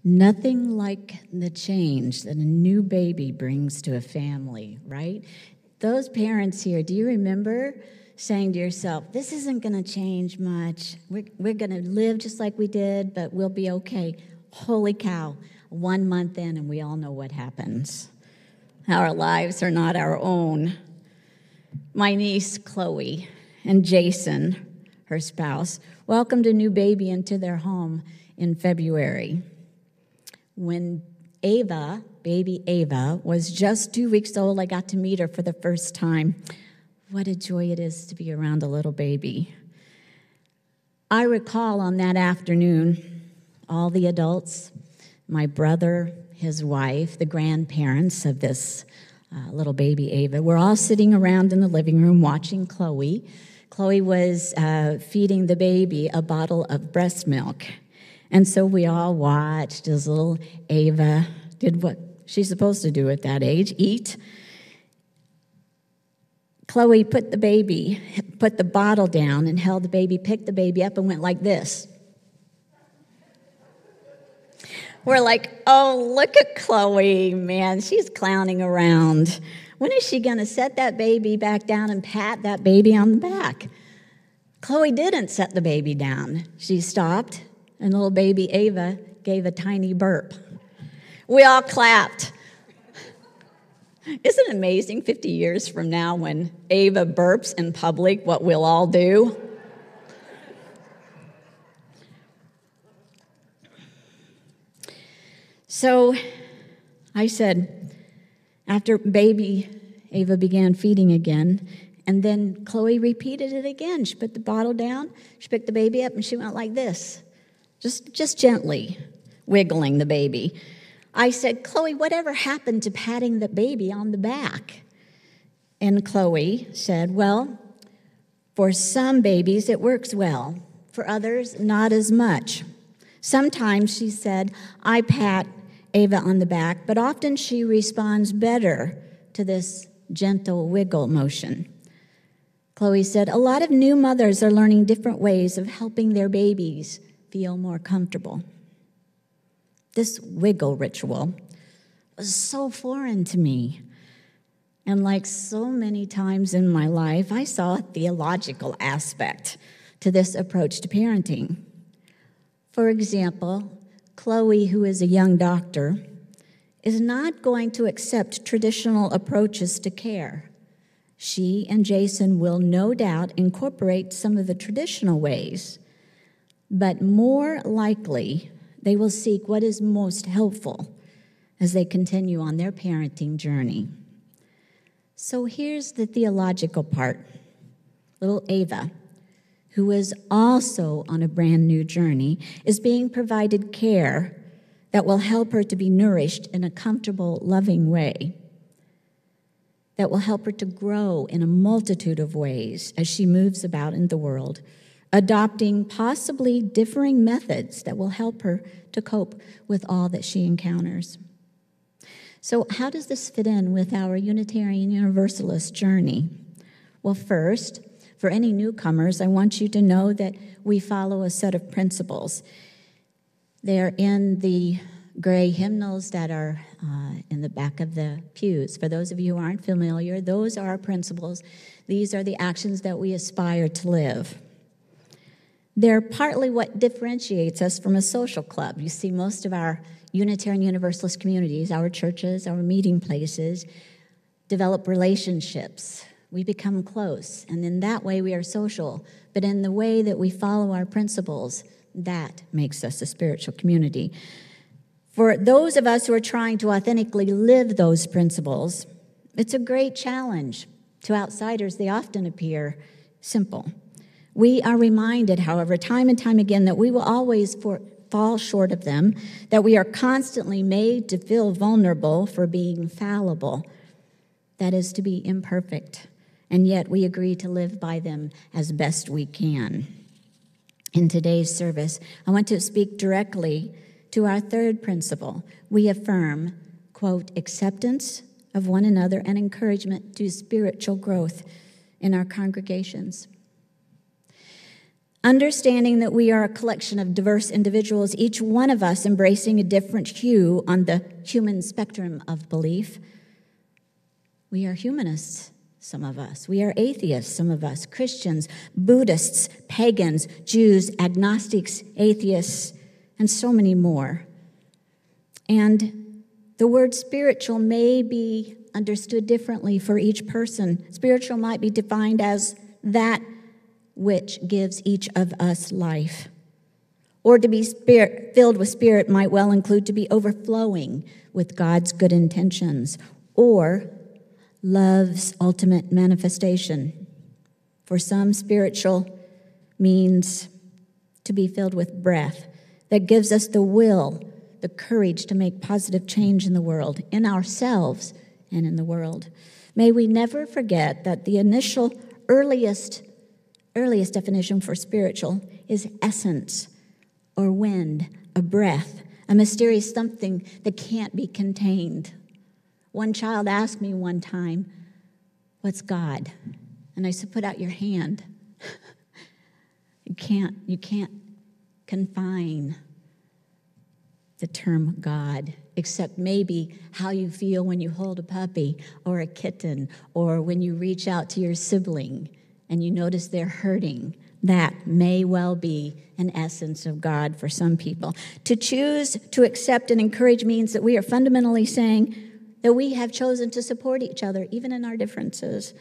Nothing like the change that a new baby brings to a family, right? Those parents here, do you remember saying to yourself, this isn't going to change much. We're going to live just like we did, but we'll be okay. Holy cow, 1 month in, and we all know what happens. Our lives are not our own. My niece, Chloe, and Jason, her spouse, welcomed a new baby into their home in February. When baby Ava, was just 2 weeks old, I got to meet her for the first time. What a joy it is to be around a little baby. I recall on that afternoon, all the adults, my brother, his wife, the grandparents of this little baby Ava, we're all sitting around in the living room watching Chloe. Chloe was feeding the baby a bottle of breast milk. And so we all watched as little Ava did what she's supposed to do at that age, eat. Chloe put the bottle down and held the baby, picked the baby up and went like this. We're like, oh, look at Chloe, man, she's clowning around. When is she going to set that baby back down and pat that baby on the back? Chloe didn't set the baby down. She stopped, and little baby Ava gave a tiny burp. We all clapped. Isn't it amazing 50 years from now when Ava burps in public what we'll all do? So I said, after baby Ava began feeding again, and then Chloe repeated it again. She put the bottle down, she picked the baby up, and she went like this, just gently wiggling the baby. I said, Chloe, whatever happened to patting the baby on the back? And Chloe said, well, for some babies it works well. For others, not as much. Sometimes, she said, I pat Ava on the back, but often she responds better to this gentle wiggle motion. Chloe said, a lot of new mothers are learning different ways of helping their babies feel more comfortable. This wiggle ritual was so foreign to me. And like so many times in my life, I saw a theological aspect to this approach to parenting. For example, Chloe, who is a young doctor, is not going to accept traditional approaches to care. She and Jason will no doubt incorporate some of the traditional ways, but more likely, they will seek what is most helpful as they continue on their parenting journey. So here's the theological part. Little Ava, who is also on a brand new journey, is being provided care that will help her to be nourished in a comfortable, loving way, that will help her to grow in a multitude of ways as she moves about in the world, adopting possibly differing methods that will help her to cope with all that she encounters. So how does this fit in with our Unitarian Universalist journey? Well, first, for any newcomers, I want you to know that we follow a set of principles. They're in the gray hymnals that are in the back of the pews. For those of you who aren't familiar, those are our principles. These are the actions that we aspire to live. They're partly what differentiates us from a social club. You see, most of our Unitarian Universalist communities, our churches, our meeting places, develop relationships. We become close, and in that way we are social. But in the way that we follow our principles, that makes us a spiritual community. For those of us who are trying to authentically live those principles, it's a great challenge. To outsiders, they often appear simple. We are reminded, however, time and time again, that we will always fall short of them, that we are constantly made to feel vulnerable for being fallible, that is, to be imperfect, and yet we agree to live by them as best we can. In today's service, I want to speak directly to our third principle. We affirm, quote, acceptance of one another and encouragement to spiritual growth in our congregations. Understanding that we are a collection of diverse individuals, each one of us embracing a different hue on the human spectrum of belief. We are humanists, some of us. We are atheists, some of us. Christians, Buddhists, pagans, Jews, agnostics, atheists, and so many more. And the word spiritual may be understood differently for each person. Spiritual might be defined as that which gives each of us life. Or to be filled with spirit might well include to be overflowing with God's good intentions, or love's ultimate manifestation. For some, spiritual means to be filled with breath that gives us the will, the courage to make positive change in the world, in ourselves and in the world. May we never forget that the initial earliest definition for spiritual is essence, or wind, a breath, a mysterious something that can't be contained. One child asked me one time, "What's God?" And I said, "Put out your hand." You can't confine the term God, except maybe how you feel when you hold a puppy or a kitten, or when you reach out to your sibling and you notice they're hurting. That may well be an essence of God for some people. To choose to accept and encourage means that we are fundamentally saying that we have chosen to support each other, even in our differences.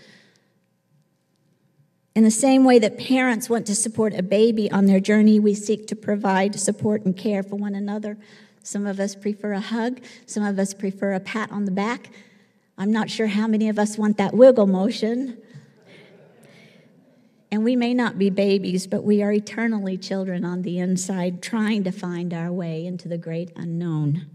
In the same way that parents want to support a baby on their journey, we seek to provide support and care for one another. Some of us prefer a hug. Some of us prefer a pat on the back. I'm not sure how many of us want that wiggle motion. And we may not be babies, but we are eternally children on the inside, trying to find our way into the great unknown.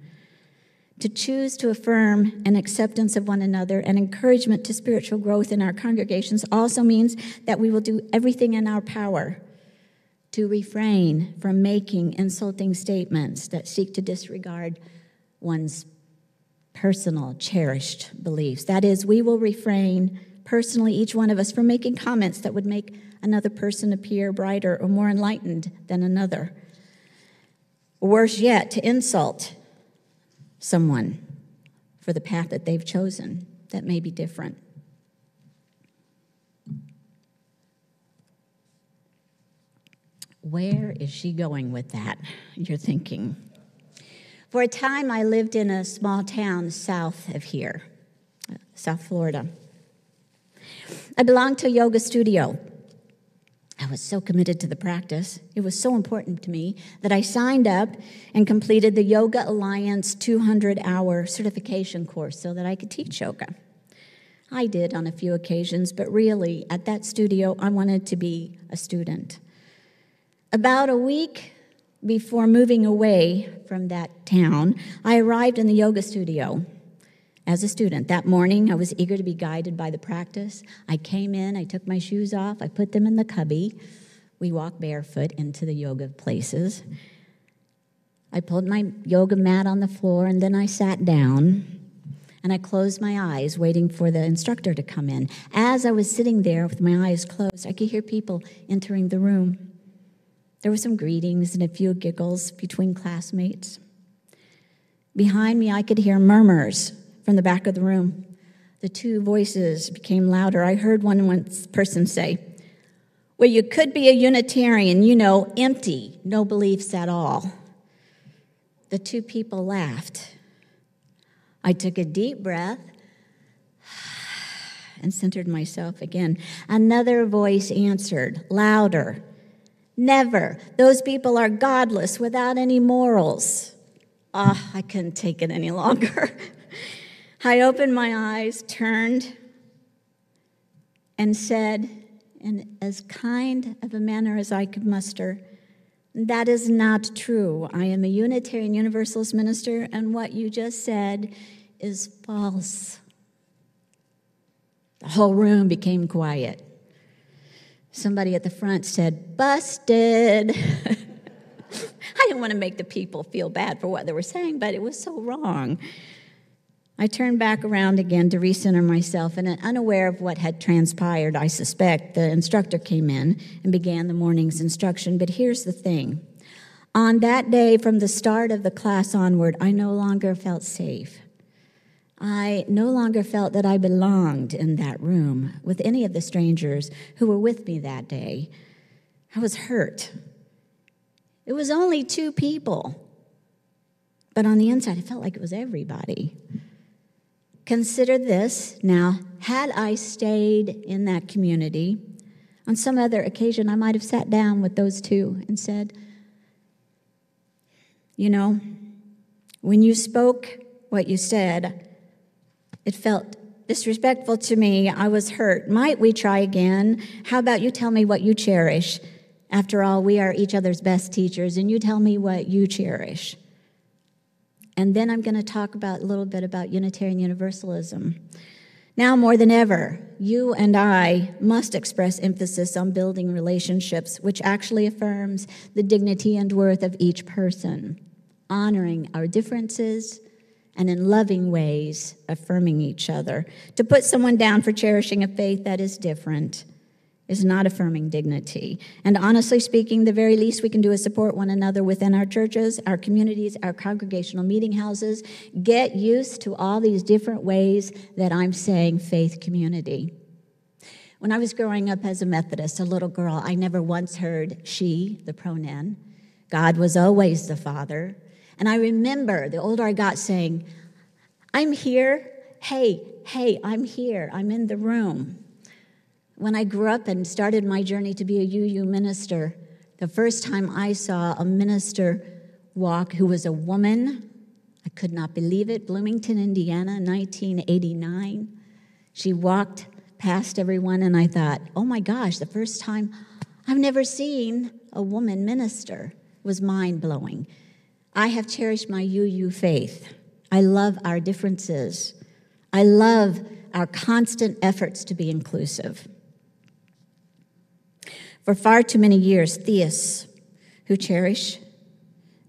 To choose to affirm an acceptance of one another and encouragement to spiritual growth in our congregations also means that we will do everything in our power to refrain from making insulting statements that seek to disregard one's personal, cherished beliefs. That is, we will refrain personally, each one of us, from making comments that would make another person appear brighter or more enlightened than another. Worse yet, to insult someone for the path that they've chosen that may be different. Where is she going with that, you're thinking? For a time, I lived in a small town south of here, South Florida. I belonged to a yoga studio. I was so committed to the practice. It was so important to me that I signed up and completed the Yoga Alliance 200-hour certification course so that I could teach yoga. I did on a few occasions, but really, at that studio, I wanted to be a student. About a week before moving away from that town, I arrived in the yoga studio as a student. That morning, I was eager to be guided by the practice. I came in, I took my shoes off, I put them in the cubby. We walked barefoot into the yoga places. I pulled my yoga mat on the floor, and then I sat down, and I closed my eyes, waiting for the instructor to come in. As I was sitting there with my eyes closed, I could hear people entering the room. There were some greetings and a few giggles between classmates. Behind me, I could hear murmurs from the back of the room. The two voices became louder. I heard one person say, "Well, you could be a Unitarian, empty, no beliefs at all." The two people laughed. I took a deep breath and centered myself again. Another voice answered, louder, "Never. Those people are godless, without any morals." I couldn't take it any longer. I opened my eyes, turned, and said, in as kind of a manner as I could muster, "That is not true. I am a Unitarian Universalist minister, and what you just said is false." The whole room became quiet. Somebody at the front said, "Busted." I didn't want to make the people feel bad for what they were saying, but it was so wrong. I turned back around again to recenter myself, and unaware of what had transpired, I suspect, the instructor came in and began the morning's instruction. But here's the thing. On that day, from the start of the class onward, I no longer felt safe. I no longer felt that I belonged in that room with any of the strangers who were with me that day. I was hurt. It was only 2 people, but on the inside, it felt like it was everybody. Consider this. Now, had I stayed in that community, on some other occasion, I might have sat down with those 2 and said, you know, when you spoke what you said, it felt disrespectful to me. I was hurt. Might we try again? How about you tell me what you cherish? After all, we are each other's best teachers, and you tell me what you cherish. And then I'm going to talk a little bit about Unitarian Universalism. Now more than ever, you and I must express emphasis on building relationships, which actually affirms the dignity and worth of each person, honoring our differences, and in loving ways, affirming each other. To put someone down for cherishing a faith that is different is not affirming dignity. And honestly speaking, the very least we can do is support one another within our churches, our communities, our congregational meeting houses. Get used to all these different ways that I'm saying faith community. When I was growing up as a Methodist, a little girl, I never once heard she, the pronoun. God was always the Father. And I remember, the older I got, saying, I'm here. Hey, I'm here. I'm in the room. When I grew up and started my journey to be a UU minister, the first time I saw a minister walk who was a woman, I could not believe it, Bloomington, Indiana, 1989. She walked past everyone, and I thought, oh my gosh, the first time I've never seen a woman minister. It was mind-blowing. I have cherished my UU faith. I love our differences. I love our constant efforts to be inclusive. For far too many years, theists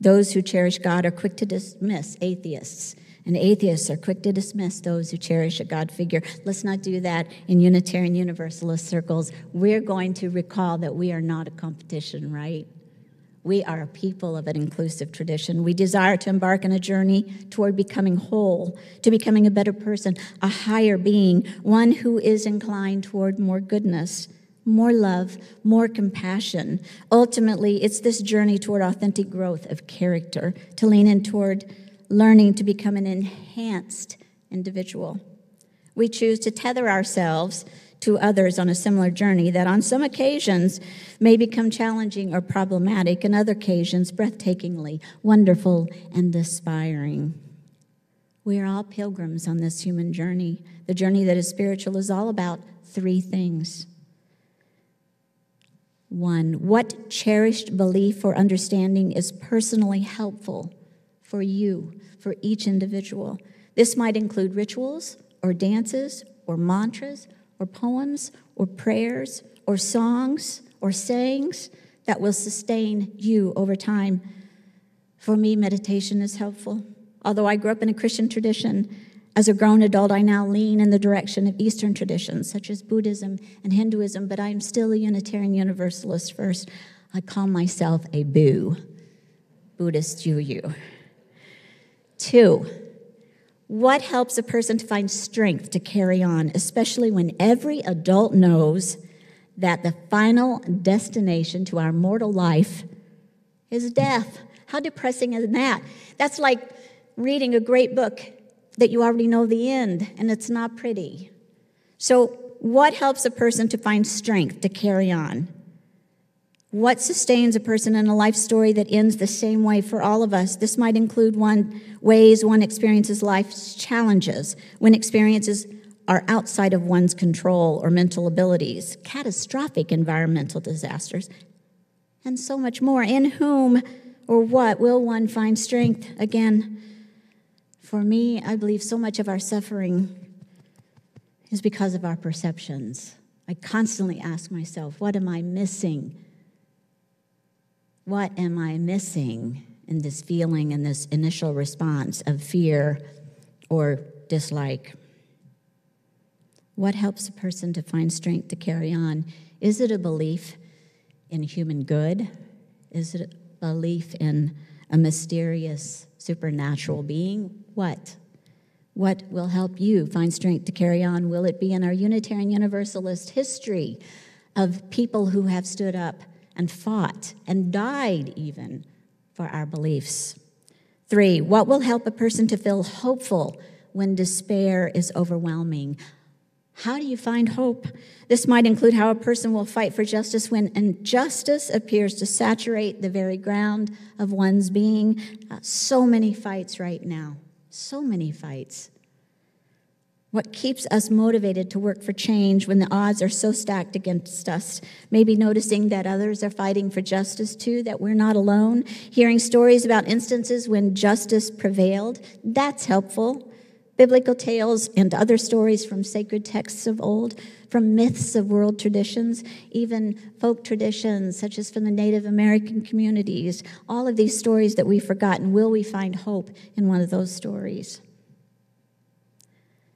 those who cherish God are quick to dismiss atheists, and atheists are quick to dismiss those who cherish a God figure. Let's not do that in Unitarian Universalist circles. We're going to recall that we are not a competition, right? We are a people of an inclusive tradition. We desire to embark on a journey toward becoming whole, to becoming a better person, a higher being, one who is inclined toward more goodness, more love, more compassion. Ultimately, it's this journey toward authentic growth of character, to lean in toward learning to become an enhanced individual. We choose to tether ourselves to others on a similar journey that on some occasions may become challenging or problematic, and other occasions breathtakingly wonderful and inspiring. We are all pilgrims on this human journey. The journey that is spiritual is all about 3 things. 1, what cherished belief or understanding is personally helpful for you, for each individual? This might include rituals or dances or mantras or poems or prayers or songs or sayings that will sustain you over time. For me, meditation is helpful. Although I grew up in a Christian tradition, as a grown adult, I now lean in the direction of Eastern traditions, such as Buddhism and Hinduism, but I am still a Unitarian Universalist first. I call myself a BOO, Buddhist UU. 2, what helps a person to find strength to carry on, especially when every adult knows that the final destination to our mortal life is death? How depressing is that? That's like reading a great book that you already know the end, and it's not pretty. So what helps a person to find strength to carry on? What sustains a person in a life story that ends the same way for all of us? This might include ways one experiences life's challenges, when experiences are outside of one's control or mental abilities, catastrophic environmental disasters, and so much more. In whom or what will one find strength? Again, for me, I believe so much of our suffering is because of our perceptions. I constantly ask myself, what am I missing? What am I missing in this feeling and this initial response of fear or dislike. What helps a person to find strength to carry on? Is it a belief in human good? Is it a belief in a mysterious supernatural being? What? What will help you find strength to carry on? Will it be in our Unitarian Universalist history of people who have stood up and fought and died even for our beliefs? 3, what will help a person to feel hopeful when despair is overwhelming? How do you find hope? This might include how a person will fight for justice when injustice appears to saturate the very ground of one's being. So many fights right now. So many fights. What keeps us motivated to work for change when the odds are so stacked against us? Maybe noticing that others are fighting for justice too, that we're not alone. Hearing stories about instances when justice prevailed. That's helpful. Biblical tales and other stories from sacred texts of old, from myths of world traditions, even folk traditions such as from the Native American communities. All of these stories that we've forgotten, will we find hope in one of those stories?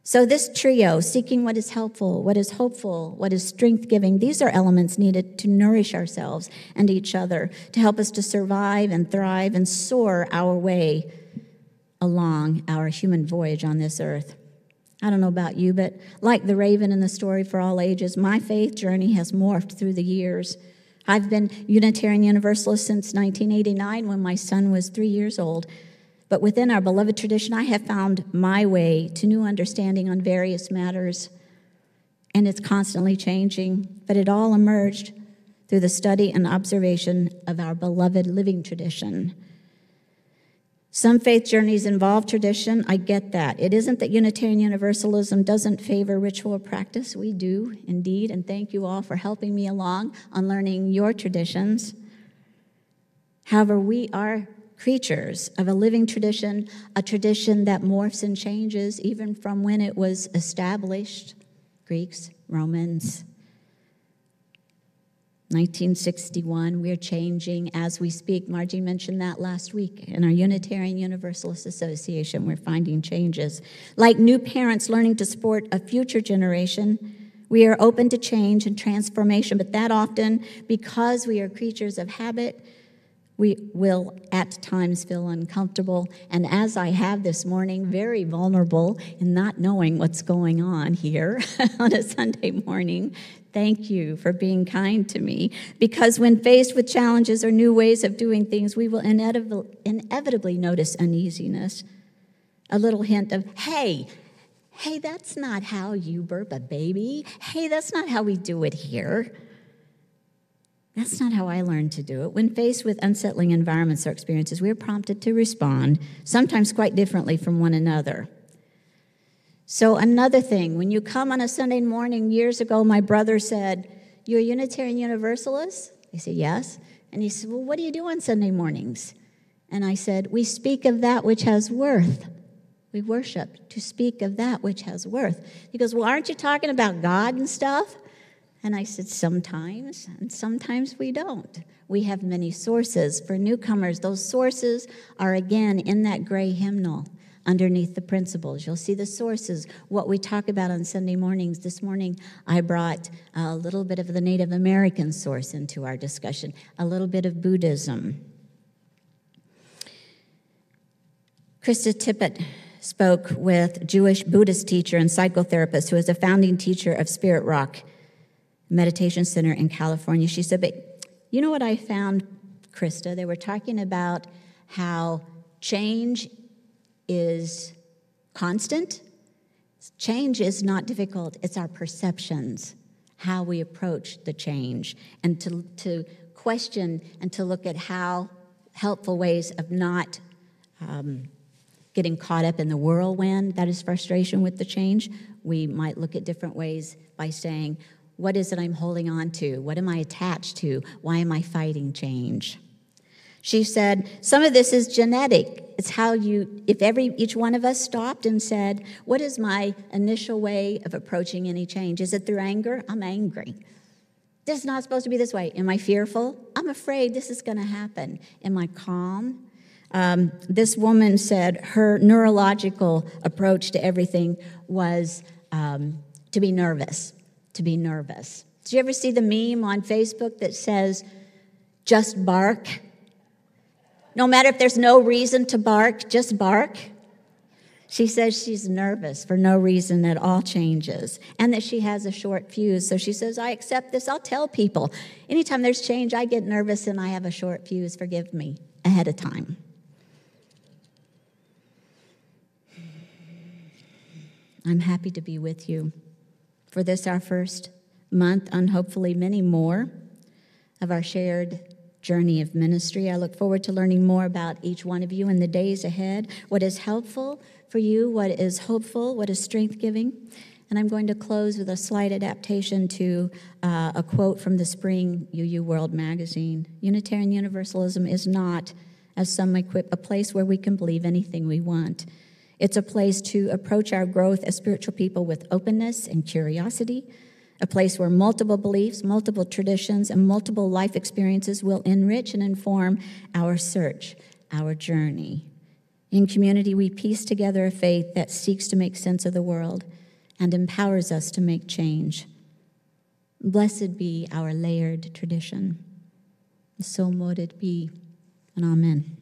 So this trio, seeking what is helpful, what is hopeful, what is strength-giving, these are elements needed to nourish ourselves and each other, to help us to survive and thrive and soar our way along our human voyage on this earth. I don't know about you, but like the raven in the story for all ages, my faith journey has morphed through the years. I've been Unitarian Universalist since 1989 when my son was 3 years old. But within our beloved tradition, I have found my way to new understanding on various matters. And it's constantly changing, but it all emerged through the study and observation of our beloved living tradition. Some faith journeys involve tradition. I get that. It isn't that Unitarian Universalism doesn't favor ritual practice. We do, indeed, and thank you all for helping me along on learning your traditions. However, we are creatures of a living tradition, a tradition that morphs and changes even from when it was established. Greeks, Romans, 1961, we're changing as we speak. Margie mentioned that last week. In our Unitarian Universalist Association, we're finding changes. Like new parents learning to support a future generation, we are open to change and transformation, but that often, because we are creatures of habit, we will at times feel uncomfortable, and as I have this morning, very vulnerable in not knowing what's going on here on a Sunday morning. Thank you for being kind to me, because when faced with challenges or new ways of doing things, we will inevitably notice uneasiness, a little hint of, hey, that's not how you burp a baby. Hey, that's not how we do it here. That's not how I learned to do it. When faced with unsettling environments or experiences, we are prompted to respond, sometimes quite differently from one another. So another thing, when you come on a Sunday morning, years ago, my brother said, "You're a Unitarian Universalist?" I said, "Yes." And he said, "Well, what do you do on Sunday mornings?" And I said, "We speak of that which has worth. We worship to speak of that which has worth." He goes, "Well, aren't you talking about God and stuff?" And I said, sometimes, and sometimes we don't. We have many sources. For newcomers, those sources are, again, in that gray hymnal underneath the principles. You'll see the sources, what we talk about on Sunday mornings. This morning, I brought a little bit of the Native American source into our discussion, a little bit of Buddhism. Krista Tippett spoke with Jewish Buddhist teacher and psychotherapist who is a founding teacher of Spirit Rock Meditation Center in California. She said, "But you know what I found, Krista? They were talking about how change is constant. Change is not difficult. It's our perceptions, how we approach the change, and to question and to look at how helpful ways of not getting caught up in the whirlwind that is frustration with the change. We might look at different ways by saying, what is it I'm holding on to? What am I attached to? Why am I fighting change?" She said, some of this is genetic. It's how if each one of us stopped and said, what is my initial way of approaching any change? Is it through anger? I'm angry. This is not supposed to be this way. Am I fearful? I'm afraid this is going to happen. Am I calm? This woman said her neurological approach to everything was to be nervous, to be nervous. Did you ever see the meme on Facebook that says, just bark? No matter if there's no reason to bark, just bark. She says she's nervous for no reason at all changes, and that she has a short fuse. So she says, I accept this. I'll tell people. Anytime there's change, I get nervous and I have a short fuse. Forgive me ahead of time. I'm happy to be with you for this, our first month, and hopefully many more of our shared journey of ministry. I look forward to learning more about each one of you in the days ahead, what is helpful for you, what is hopeful, what is strength-giving. And I'm going to close with a slight adaptation to a quote from the spring UU World magazine. Unitarian Universalism is not, as some equip, a place where we can believe anything we want. It's a place to approach our growth as spiritual people with openness and curiosity, a place where multiple beliefs, multiple traditions, and multiple life experiences will enrich and inform our search, our journey. In community, we piece together a faith that seeks to make sense of the world and empowers us to make change. Blessed be our layered tradition. So mote it be, and amen.